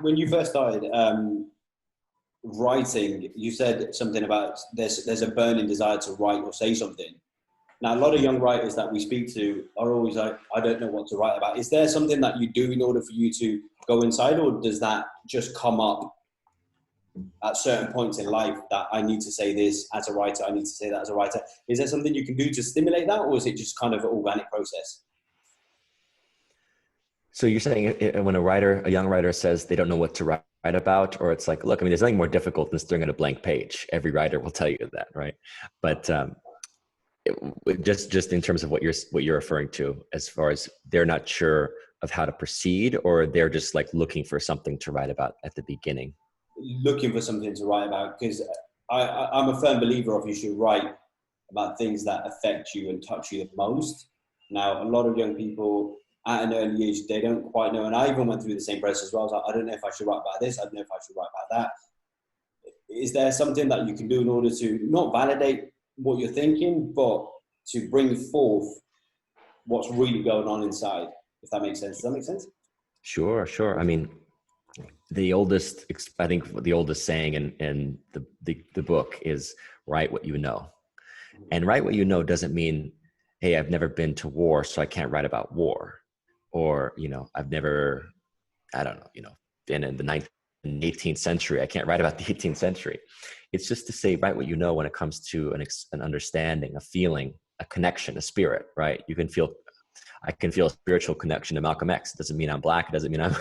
when you first started writing, you said something about there's a burning desire to write or say something. Now, a lot of young writers that we speak to are always like, I don't know what to write about. Is there something that you do in order for you to go inside, or does that just come up at certain points in life that I need to say this as a writer, I need to say that as a writer? Is there something you can do to stimulate that, or is it just kind of an organic process? So you're saying when a young writer says they don't know what to write about, or it's like, look, I mean, there's nothing more difficult than staring at a blank page. Every writer will tell you that, right? But just in terms of what you're referring to, as far as they're not sure of how to proceed, or they're just like looking for something to write about at the beginning. Looking for something to write about, because I'm a firm believer of you should write about things that affect you and touch you the most. Now, a lot of young people at an early age, they don't quite know, and I even went through the same process as well. I was like, I don't know if I should write about this, I don't know if I should write about that. Is there something that you can do in order to not validate what you're thinking, but to bring forth what's really going on inside, if that makes sense? Does that make sense? Sure. I mean, I think the oldest saying in the book is write what you know. And write what you know doesn't mean, hey, I've never been to war, so I can't write about war. Or, I've never, I don't know, been in the 19th and 18th century. I can't write about the 18th century. It's just to say, write what you know when it comes to an understanding, a feeling, a connection, a spirit, right? I can feel a spiritual connection to Malcolm X. It doesn't mean I'm Black. It doesn't mean I'm,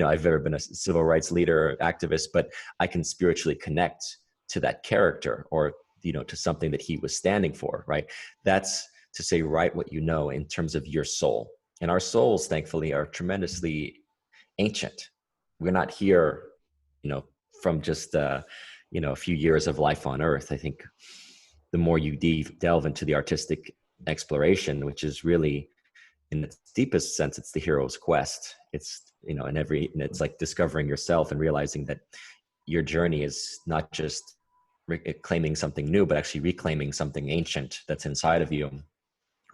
I've ever been a civil rights leader or activist, but I can spiritually connect to that character, or, to something that he was standing for, right? That's to say, write what you know in terms of your soul. And our souls, thankfully, are tremendously ancient. We're not here, from just, a few years of life on Earth. I think the more you delve into the artistic exploration, which is really, in its deepest sense, it's the hero's quest. It's, and it's like discovering yourself and realizing that your journey is not just claiming something new, but actually reclaiming something ancient that's inside of you.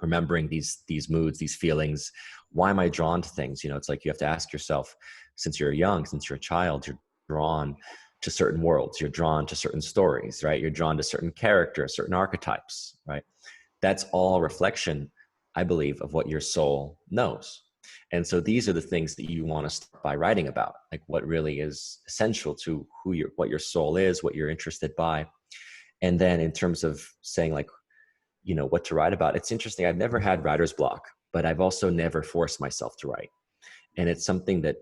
Remembering these moods, these feelings. Why am I drawn to things? It's like you have to ask yourself, since you're a child, you're drawn to certain worlds. You're drawn to certain stories, right? You're drawn to certain characters, certain archetypes, right? That's all reflection, I believe, of what your soul knows. And so these are the things that you want to start by writing about, like what really is essential to what your soul is, what you're interested by. And then in terms of saying like, what to write about, it's interesting. I've never had writer's block, but I've also never forced myself to write. And it's something that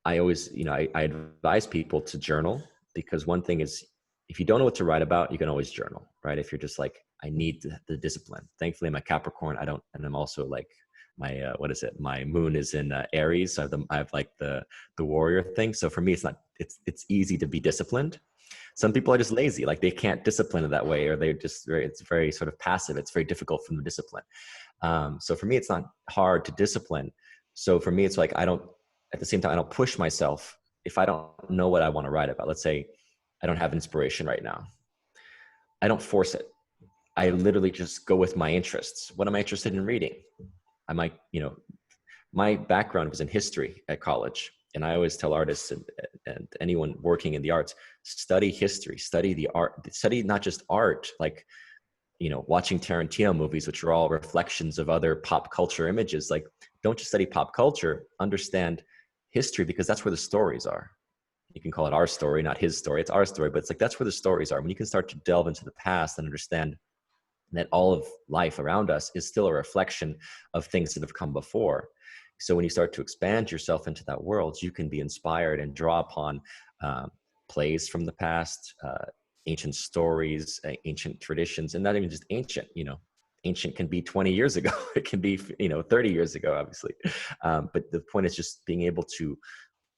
I always, I advise people to journal, because one thing is, if you don't know what to write about, you can always journal, right? If you're just like, I need the discipline. Thankfully, my Capricorn, and I'm also like, my my moon is in Aries, so I have like the warrior thing. So for me, it's easy to be disciplined. Some people are just lazy, like they can't discipline it that way, or it's very sort of passive. It's very difficult for them to discipline. So for me, it's not hard to discipline. So for me, it's like, at the same time, I don't push myself if I don't know what I want to write about. Let's say I don't have inspiration right now. I don't force it. I literally just go with my interests. What am I interested in reading? I might, my background was in history at college. And I always tell artists and anyone working in the arts, study history, study the art, study not just art, like, watching Tarantino movies, which are all reflections of other pop culture images. Like, don't just study pop culture, understand history, because that's where the stories are. You can call it our story, not his story. It's our story, but it's like, that's where the stories are. When you can start to delve into the past and understand that all of life around us is still a reflection of things that have come before. So when you start to expand yourself into that world, you can be inspired and draw upon plays from the past, ancient stories, ancient traditions, and not even just ancient, ancient can be 20 years ago. It can be, 30 years ago, obviously. But the point is just being able to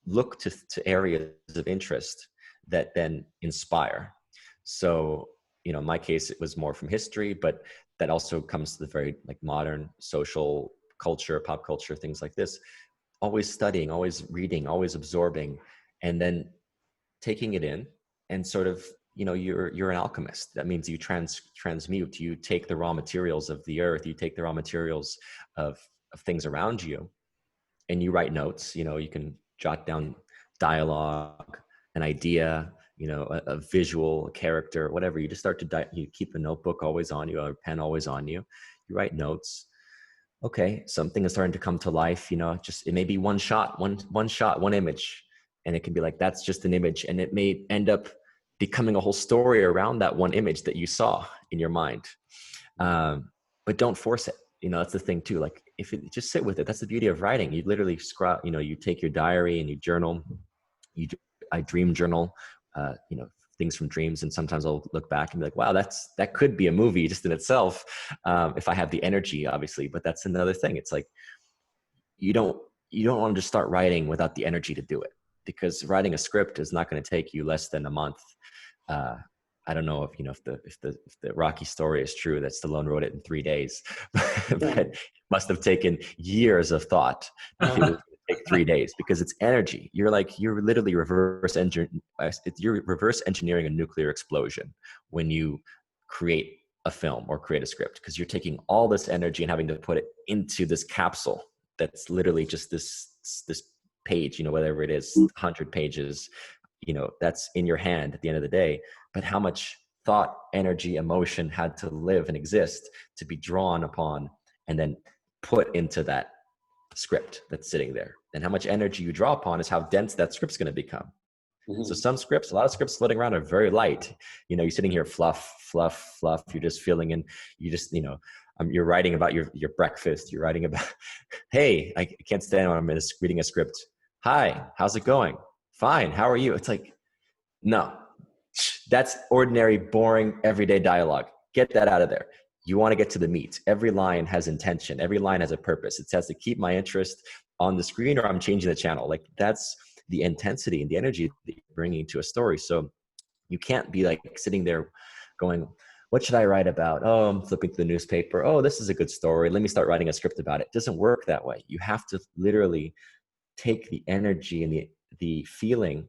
look to areas of interest that then inspire. So, in my case, it was more from history, but that also comes to the very like modern social culture, pop culture, things like this. Always studying, always reading, always absorbing, and then taking it in and sort of, you're an alchemist. That means you transmute, you take the raw materials of the earth, you take the raw materials of things around you, and you write notes. You can jot down dialogue, an idea, a visual, a character, whatever. You just start to you keep a notebook always on you, or a pen always on you. You write notes. Okay, something is starting to come to life. Just it may be one shot, one image, and it can be like that's just an image, and it may end up becoming a whole story around that one image that you saw in your mind. But don't force it. That's the thing too. Like if it just sit with it. That's the beauty of writing. You literally scrap. You take your diary and you journal. I dream journal. Things from dreams, and sometimes I'll look back and be like, wow, that could be a movie just in itself, if I have the energy, obviously. But that's another thing. It's like you don't want to just start writing without the energy to do it, because writing a script is not going to take you less than a month. I don't know if the Rocky story is true, that Stallone wrote it in 3 days, but it must have taken years of thought. Take 3 days, because it's energy. You're literally reverse engineering a nuclear explosion when you create a film or create a script, because you're taking all this energy and having to put it into this capsule that's literally just this page, whatever it is, 100 pages, that's in your hand at the end of the day. But how much thought, energy, emotion had to live and exist to be drawn upon and then put into that script that's sitting there. And how much energy you draw upon is how dense that script's going to become. Mm-hmm. So a lot of scripts floating around are very light. You're sitting here, fluff. You're just feeling, and you just, you're writing about your breakfast. You're writing about, hey, I can't stand when I'm reading a script. Hi, how's it going? Fine. How are you? It's like, no, that's ordinary, boring, everyday dialogue. Get that out of there. You want to get to the meat. Every line has intention. Every line has a purpose. It has to keep my interest on the screen, or I'm changing the channel. Like that's the intensity and the energy that you're bringing to a story. So you can't be like sitting there going, what should I write about? Oh, I'm flipping through the newspaper. Oh, this is a good story. Let me start writing a script about it. It doesn't work that way. You have to literally take the energy and the feeling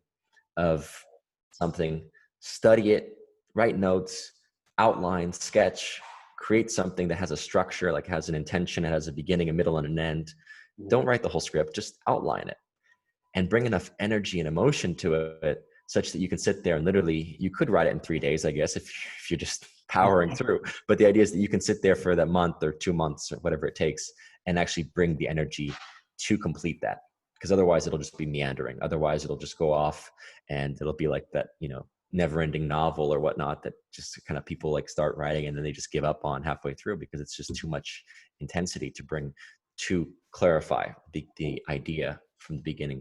of something, study it, write notes, outline, sketch, create something that has a structure, like has an intention, it has a beginning, a middle, and an end. Don't write the whole script, just outline it and bring enough energy and emotion to it such that you can sit there and literally, you could write it in 3 days, I guess, if you're just powering through. But the idea is that you can sit there for that month or 2 months or whatever it takes and actually bring the energy to complete that. Because otherwise it'll just be meandering. Otherwise it'll just go off and it'll be like that, never-ending novel or whatnot that just kind of people like start writing and then they just give up on halfway through, because it's just too much intensity to clarify the idea from the beginning